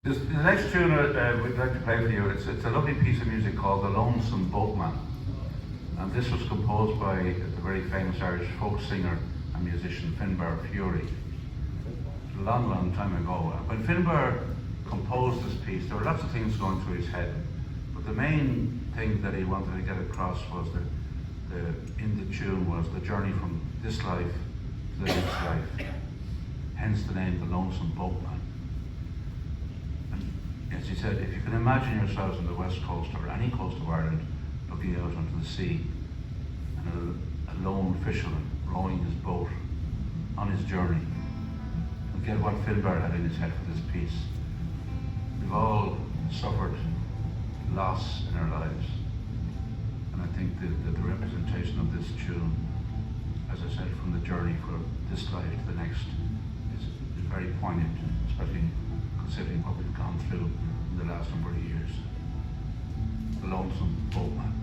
The next tune we'd like to play for you, it's a lovely piece of music called The Lonesome Boatman. And this was composed by the very famous Irish folk singer and musician Finbar Fury. A long, long time ago. When Finbar composed this piece, there were lots of things going through his head. But the main thing that he wanted to get across was that in the tune was the journey from this life to the next life. Hence the name The Lonesome Boatman. As he said, if you can imagine yourselves on the west coast or any coast of Ireland looking out onto the sea and a lone fisherman rowing his boat on his journey, and get what Finbar had in his head for this piece. We've all suffered loss in our lives, and I think that the representation of this tune, as I said, from the journey from this life to the next is very poignant, especially considering what we've gone through in the last number of years. The Lonesome Boatman.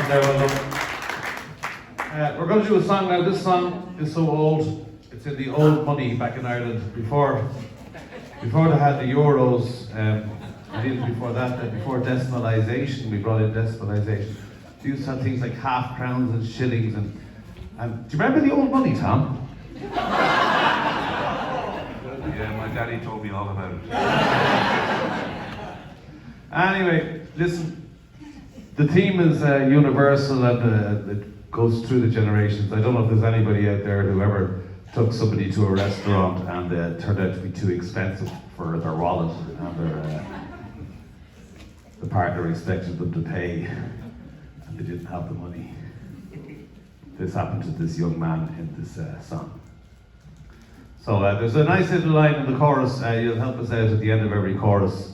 on there, well done. We're going to do a song now. This song is so old. It's in the old money back in Ireland. Before they had the euros, and even before that, before decimalisation, we brought in decimalisation. They used to have things like half crowns and shillings. And do you remember the old money, Tom? Yeah, my daddy told me all about it. Anyway, listen. The theme is universal and it goes through the generations. I don't know if there's anybody out there who ever took somebody to a restaurant and turned out to be too expensive for their wallet and the partner expected them to pay and they didn't have the money. This happened to this young man in this song. So there's a nice little line in the chorus. You'll help us out at the end of every chorus.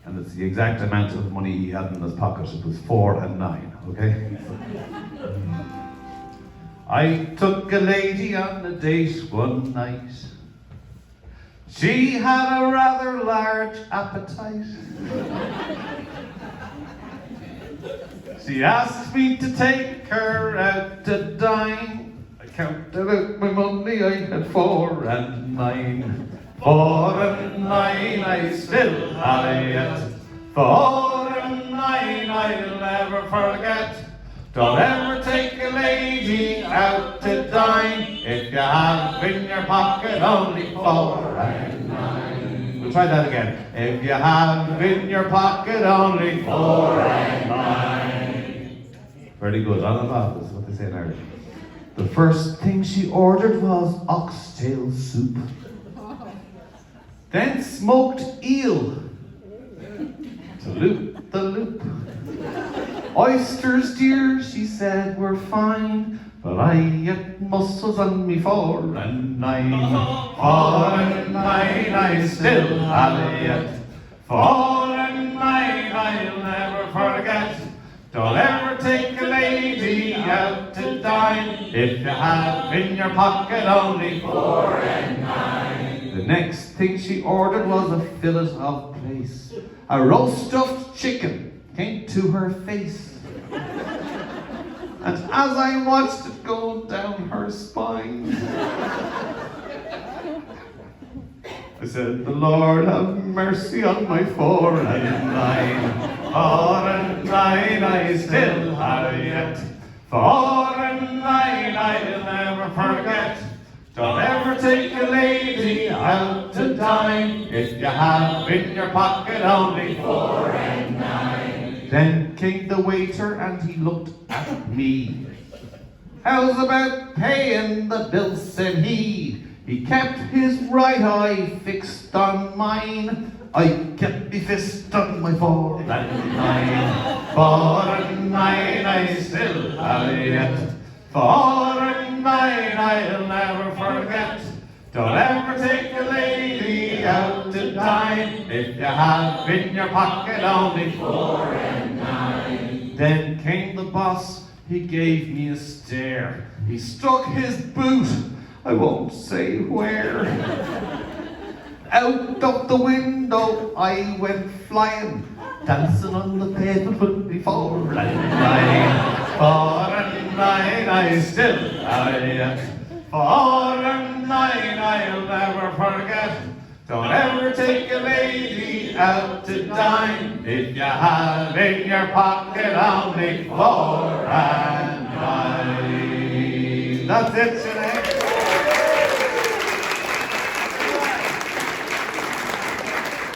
And it's the exact amount of money he had in his pocket. It was 4 and 9, okay? I took a lady on a date one night. She had a rather large appetite. She asked me to take her out to dine. I counted out my money, I had 4 and 9. 4 and 9, I still have it. 4 and 9, I'll never forget. Don't ever take a lady out to dine if you have in your pocket only 4 and 9. We'll try that again. If you have in your pocket only 4 and 9. Very good. On and off, that's what they say in Irish. The first thing she ordered was oxtail soup. Then smoked eel to loop the loop. Oysters, dear, she said, were fine, but I ate mussels on me 4 and 9. 4 and 9, I still have it. 4 and 9, I'll never forget. Don't ever take a lady out to dine if you have in your pocket only 4 and 9. The next thing she ordered was a fillet of plaice. A roast stuffed chicken came to her face. And as I watched it go down her spine, I said, the Lord have mercy on my 4 and 9. 4 and 9, I still have it. 4 and 9, I'll never forget. Don't ever take a lady out to dine if you have in your pocket only 4 and 9. Then came the waiter and he looked at me. How's about paying the bill, said he. He kept his right eye fixed on mine. I kept me fist on my 4 and 9. 4 and 9, I still have it. 4 and 9, I'll never forget. Don't ever take a lady out to dine if you have in your pocket only 4 and 9. Then came the boss, he gave me a stare. He struck his boot, I won't say where. Out of the window I went flying, dancing on the pavement before and 9. 4 and 9, I still have it. 4 and 9, I'll never forget. Don't ever take a lady out to dine if you have in your pocket only 4 and 9. That's it.